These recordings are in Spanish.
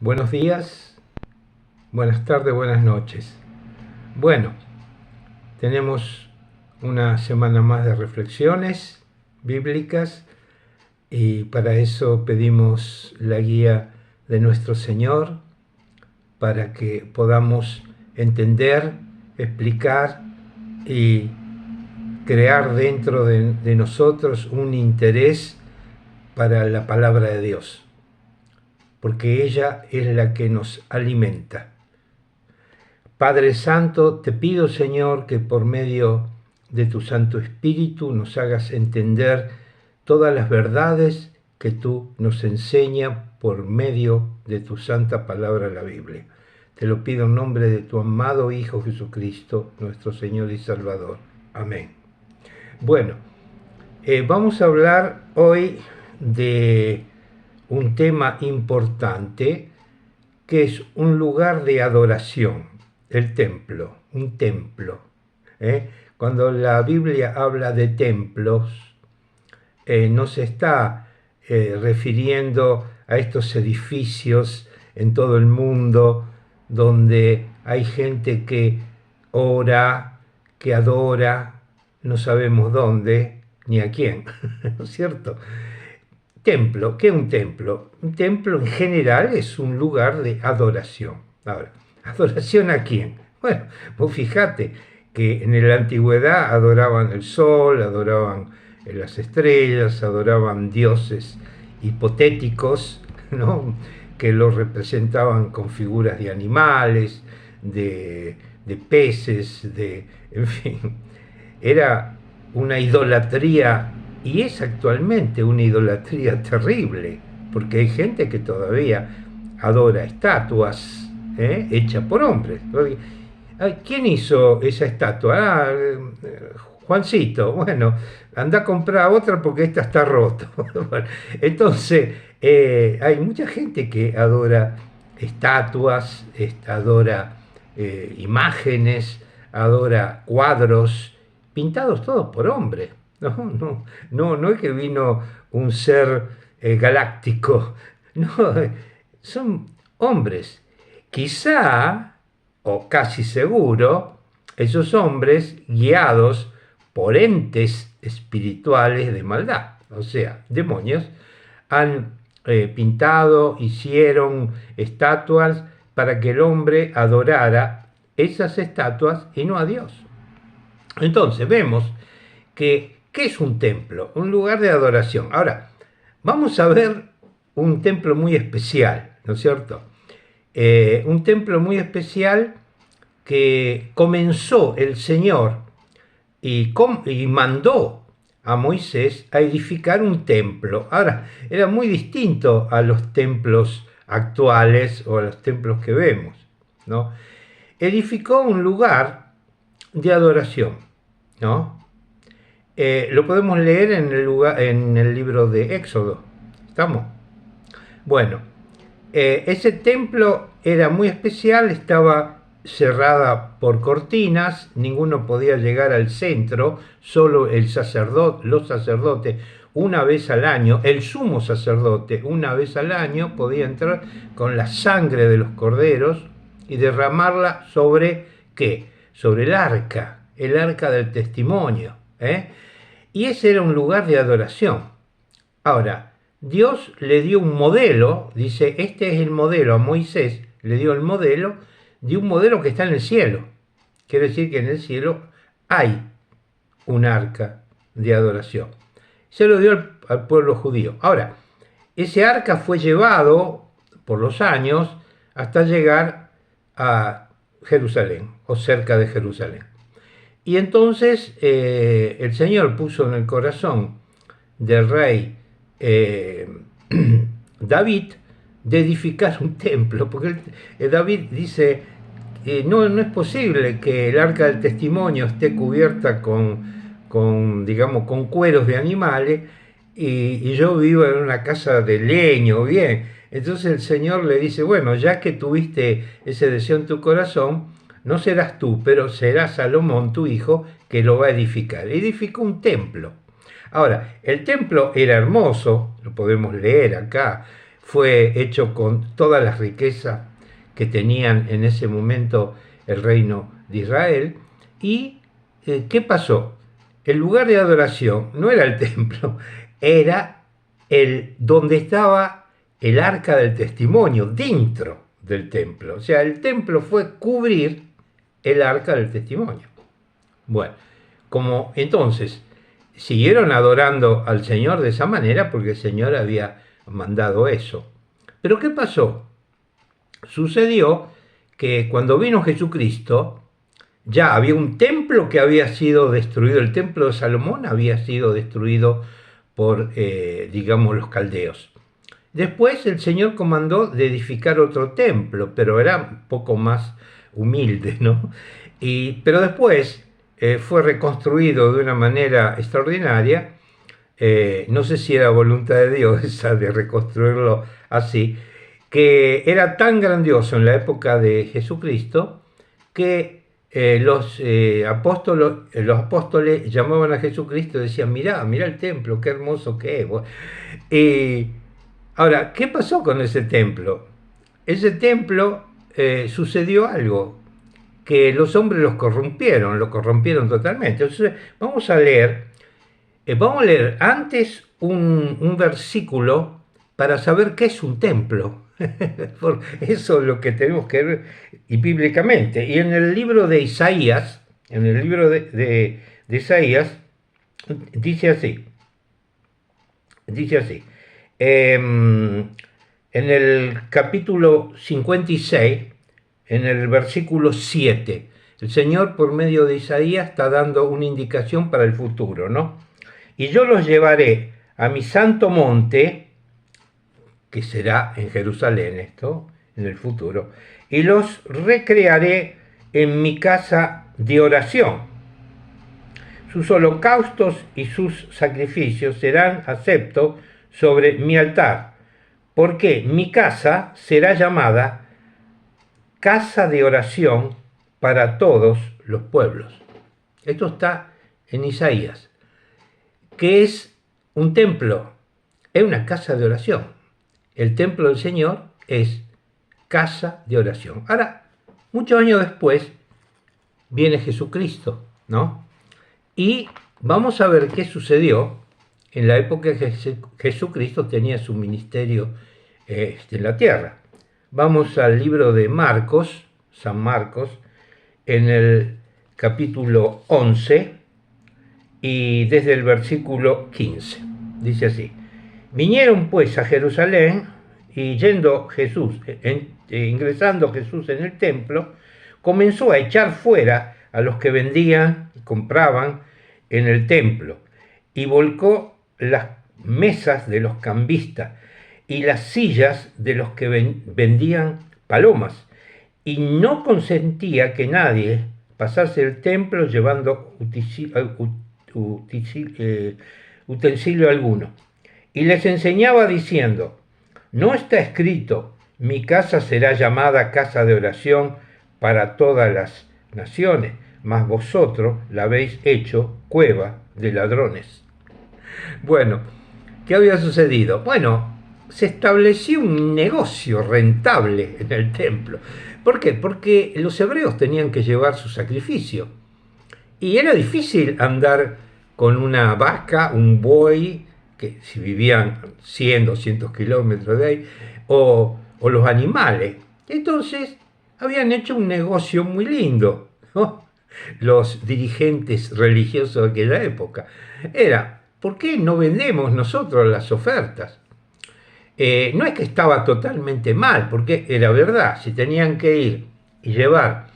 Buenos días, buenas tardes, buenas noches. Bueno, tenemos una semana más de reflexiones bíblicas y para eso pedimos la guía de nuestro Señor para que podamos entender, explicar y crear dentro de nosotros un interés para la palabra de Dios, porque ella es la que nos alimenta. Padre Santo, te pido, Señor, que por medio de tu Santo Espíritu nos hagas entender todas las verdades que tú nos enseñas por medio de tu santa palabra, la Biblia. Te lo pido en nombre de tu amado Hijo Jesucristo, nuestro Señor y Salvador. Amén. Bueno, vamos a hablar hoy de un tema importante que es un lugar de adoración. El templo, un templo. Cuando la Biblia habla de templos, no se está refiriendo a estos edificios en todo el mundo donde hay gente que ora, que adora, no sabemos dónde ni a quién, ¿no es cierto? Templo, ¿qué es un templo? Un templo en general es un lugar de adoración. Ahora, ¿adoración a quién? Bueno, vos fíjate que en la antigüedad adoraban el sol, adoraban las estrellas, adoraban dioses hipotéticos, ¿no? Que los representaban con figuras de animales, de peces, en fin, era una idolatría y es actualmente una idolatría terrible, porque hay gente que todavía adora estatuas hechas por hombres. ¿Quién hizo esa estatua? Juancito. Bueno, anda a comprar otra porque esta está rota. Entonces, hay mucha gente que adora estatuas, adora imágenes, adora cuadros, pintados todos por hombres. No es que vino un ser galáctico, no, son hombres. Quizá, o casi seguro, esos hombres guiados por entes espirituales de maldad, o sea, demonios, han pintado, hicieron estatuas para que el hombre adorara esas estatuas y no a Dios. Entonces vemos que, ¿qué es un templo? Un lugar de adoración. Ahora, vamos a ver un templo muy especial, ¿no es cierto? Un templo muy especial que comenzó el Señor y mandó a Moisés a edificar un templo. Ahora, era muy distinto a los templos actuales o a los templos que vemos, ¿no? Edificó un lugar de adoración, ¿no? Lo podemos leer en el libro de Éxodo. ¿Estamos? Bueno, ese templo era muy especial, estaba cerrada por cortinas, ninguno podía llegar al centro, solo los sacerdotes una vez al año, el sumo sacerdote una vez al año podía entrar con la sangre de los corderos y derramarla sobre ¿qué? Sobre el arca del testimonio. Y ese era un lugar de adoración. Ahora, Dios le dio un modelo, dice, este es el modelo, a Moisés le dio el modelo de un modelo que está en el cielo. Quiere decir que en el cielo hay un arca de adoración. Se lo dio al pueblo judío. Ahora, ese arca fue llevado por los años hasta llegar a Jerusalén, o cerca de Jerusalén. Y entonces el Señor puso en el corazón del rey David de edificar un templo, porque David dice, no es posible que el arca del testimonio esté cubierta digamos, con cueros de animales y yo vivo en una casa de leño, bien. Entonces el Señor le dice, bueno, ya que tuviste ese deseo en tu corazón, no serás tú, pero será Salomón, tu hijo, que lo va a edificar. Edificó un templo. Ahora, el templo era hermoso, lo podemos leer acá, fue hecho con todas las riquezas que tenían en ese momento el reino de Israel. ¿Y qué pasó? El lugar de adoración no era el templo, era donde estaba el arca del testimonio, dentro del templo. O sea, el templo fue cubrir el arca del testimonio. Bueno, como entonces siguieron adorando al Señor de esa manera porque el Señor había mandado eso. Pero ¿qué pasó? Sucedió que cuando vino Jesucristo, ya había un templo que había sido destruido, el templo de Salomón había sido destruido por, digamos, los caldeos. Después el Señor comandó de edificar otro templo, pero era un poco más humilde, ¿no? Pero después fue reconstruido de una manera extraordinaria. No sé si era voluntad de Dios esa de reconstruirlo así, que era tan grandioso en la época de Jesucristo que los apóstoles llamaban a Jesucristo y decían, mirá el templo, qué hermoso que es. Ahora, ¿qué pasó con ese templo? Ese templo sucedió algo, que los hombres lo corrompieron totalmente. Entonces, vamos a leer antes un versículo para saber qué es un templo. Eso es lo que tenemos que ver y bíblicamente. Y en el libro de Isaías, de Isaías, dice así, en el capítulo 56, en el versículo 7, el Señor por medio de Isaías está dando una indicación para el futuro, ¿no? Y yo los llevaré a mi santo monte, que será en Jerusalén esto, en el futuro, y los recrearé en mi casa de oración. Sus holocaustos y sus sacrificios serán aceptos sobre mi altar, porque mi casa será llamada casa de oración para todos los pueblos. Esto está en Isaías. ¿Qué es un templo? Es una casa de oración. El templo del Señor es casa de oración. Ahora, muchos años después, viene Jesucristo, ¿no? Y vamos a ver qué sucedió en la época que Jesucristo tenía su ministerio en la tierra. Vamos al libro de Marcos, San Marcos, en el capítulo 11 y desde el versículo 15. Dice así: vinieron pues a Jerusalén y ingresando Jesús en el templo, comenzó a echar fuera a los que vendían y compraban en el templo y volcó las mesas de los cambistas y las sillas de los que vendían palomas, y no consentía que nadie pasase el templo llevando utensilio alguno. Y les enseñaba diciendo: ¿no está escrito, mi casa será llamada casa de oración para todas las naciones? Mas vosotros la habéis hecho cueva de ladrones. Bueno, ¿qué había sucedido? Bueno, se estableció un negocio rentable en el templo. ¿Por qué? Porque los hebreos tenían que llevar su sacrificio. Y era difícil andar con una vaca, un buey, que si vivían 100, 200 kilómetros de ahí, o los animales. Entonces, habían hecho un negocio muy lindo, ¿no? Los dirigentes religiosos de aquella época. Era, ¿por qué no vendemos nosotros las ofertas? No es que estaba totalmente mal, porque era verdad, si tenían que ir y llevar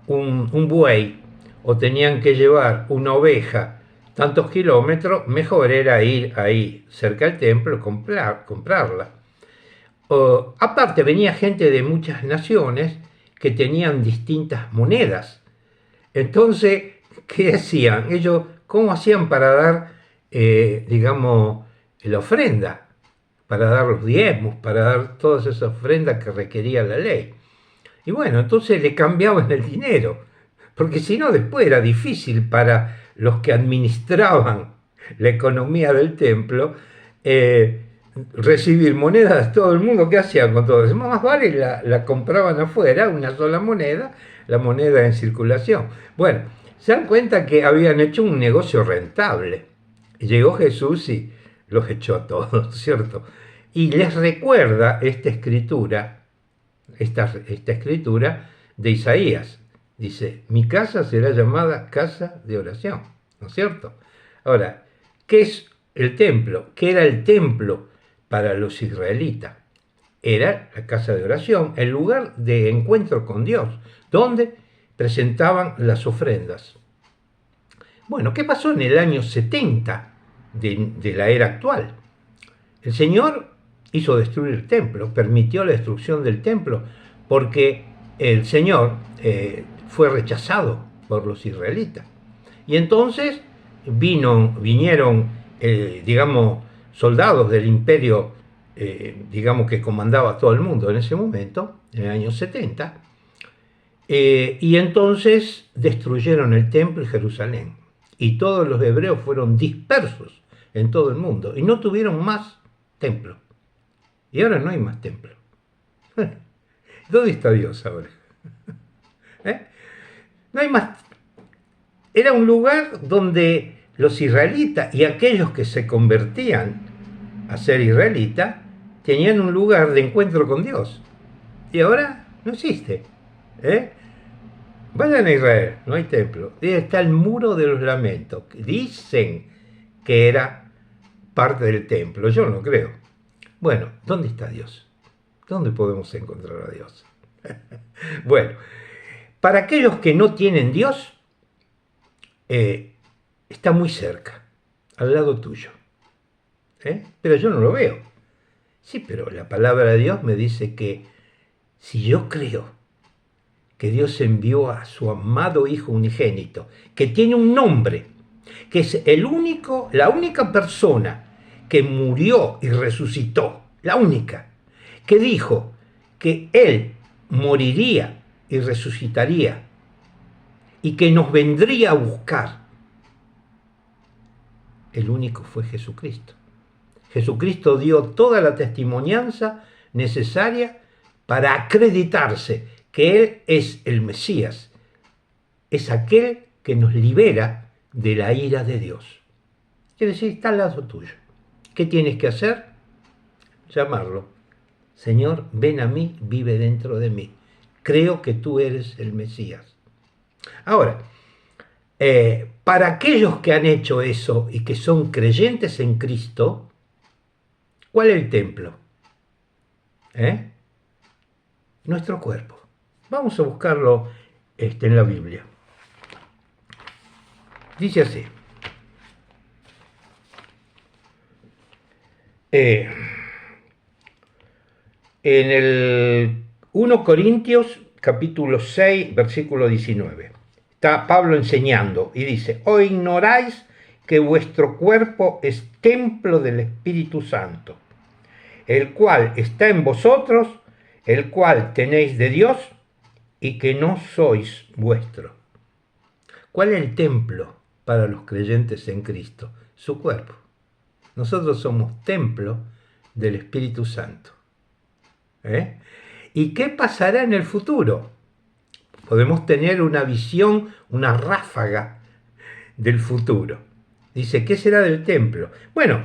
un buey o tenían que llevar una oveja tantos kilómetros, mejor era ir ahí cerca del templo y comprarla. Aparte venía gente de muchas naciones que tenían distintas monedas. Entonces, ¿qué hacían? Ellos, ¿cómo hacían para dar, digamos, la ofrenda? Para dar los diezmos, para dar todas esas ofrendas que requería la ley. Y bueno, entonces le cambiaban el dinero, porque si no después era difícil para los que administraban la economía del templo recibir monedas de todo el mundo. ¿Qué hacían con todo eso? Más vale la compraban afuera, una sola moneda, la moneda en circulación. Bueno, se dan cuenta que habían hecho un negocio rentable. Llegó Jesús y los echó a todos, ¿cierto? Y les recuerda esta escritura de Isaías. Dice, mi casa será llamada casa de oración, ¿no es cierto? Ahora, ¿qué es el templo? ¿Qué era el templo para los israelitas? Era la casa de oración, el lugar de encuentro con Dios, donde presentaban las ofrendas. Bueno, ¿qué pasó en el año 70 de la era actual? El Señor hizo destruir el templo, permitió la destrucción del templo, porque el Señor fue rechazado por los israelitas. Y entonces vinieron, digamos, soldados del imperio, digamos, que comandaba todo el mundo en ese momento, en el año 70, y entonces destruyeron el templo y Jerusalén. Y todos los hebreos fueron dispersos en todo el mundo y no tuvieron más templo. Y ahora no hay más templo. ¿Dónde está Dios ahora? No hay más. Era un lugar donde los israelitas y aquellos que se convertían a ser israelitas tenían un lugar de encuentro con Dios. Y ahora no existe. Vayan a Israel, no hay templo. Ahí está el muro de los lamentos. Dicen que era parte del templo. Yo no creo. Bueno, ¿dónde está Dios? ¿Dónde podemos encontrar a Dios? Bueno, para aquellos que no tienen Dios, está muy cerca, al lado tuyo. Pero yo no lo veo. Sí, pero la palabra de Dios me dice que si yo creo que Dios envió a su amado Hijo unigénito, que tiene un nombre, que es la única persona que murió y resucitó, la única, que dijo que Él moriría y resucitaría y que nos vendría a buscar. El único fue Jesucristo. Jesucristo dio toda la testimonianza necesaria para acreditarse que Él es el Mesías, es aquel que nos libera de la ira de Dios. Quiere decir, está al lado tuyo. ¿Qué tienes que hacer? Llamarlo. Señor, ven a mí, vive dentro de mí. Creo que tú eres el Mesías. Ahora, para aquellos que han hecho eso y que son creyentes en Cristo, ¿cuál es el templo? Nuestro cuerpo. Vamos a buscarlo en la Biblia. Dice así. En el 1 Corintios capítulo 6, versículo 19. Está Pablo enseñando y dice, ¿o ignoráis que vuestro cuerpo es templo del Espíritu Santo, el cual está en vosotros, el cual tenéis de Dios y que no sois vuestro? ¿Cuál es el templo para los creyentes en Cristo? Su cuerpo. Nosotros somos templo del Espíritu Santo. ¿Y qué pasará en el futuro? Podemos tener una visión, una ráfaga del futuro. Dice, ¿qué será del templo? Bueno,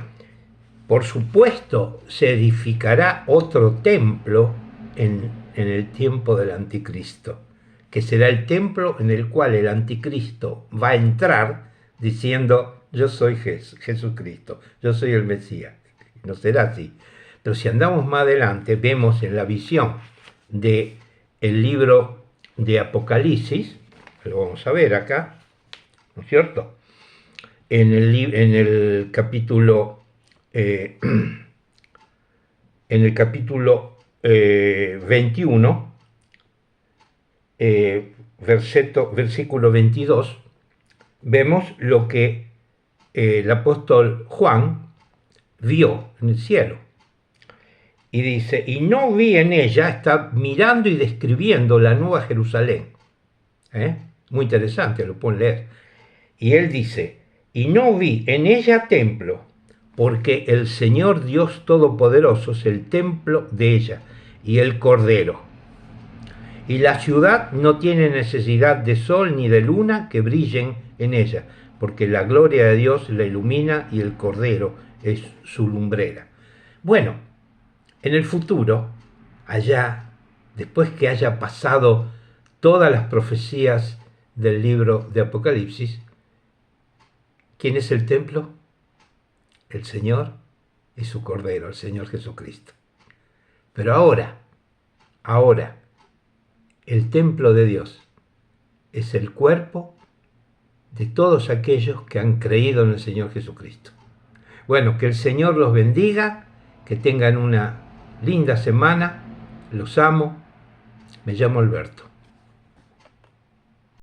por supuesto, se edificará otro templo en el tiempo del anticristo, que será el templo en el cual el anticristo va a entrar diciendo, yo soy Jesucristo, yo soy el Mesías. No será así. Pero si andamos más adelante, vemos en la visión del libro de Apocalipsis, lo vamos a ver acá, ¿no es cierto? En el capítulo 21, versículo 22, vemos lo que el apóstol Juan vio en el cielo. Y dice, y no vi en ella, está mirando y describiendo la nueva Jerusalén. Muy interesante, lo pueden leer. Y él dice, y no vi en ella templo, porque el Señor Dios Todopoderoso es el templo de ella y el Cordero. Y la ciudad no tiene necesidad de sol ni de luna que brillen en ella, porque la gloria de Dios la ilumina y el Cordero es su lumbrera. Bueno, en el futuro, allá, después que haya pasado todas las profecías del libro de Apocalipsis, ¿quién es el templo? El Señor y su Cordero, el Señor Jesucristo. Pero ahora, el templo de Dios es el cuerpo de todos aquellos que han creído en el Señor Jesucristo. Bueno, que el Señor los bendiga, que tengan una linda semana, los amo, me llamo Alberto.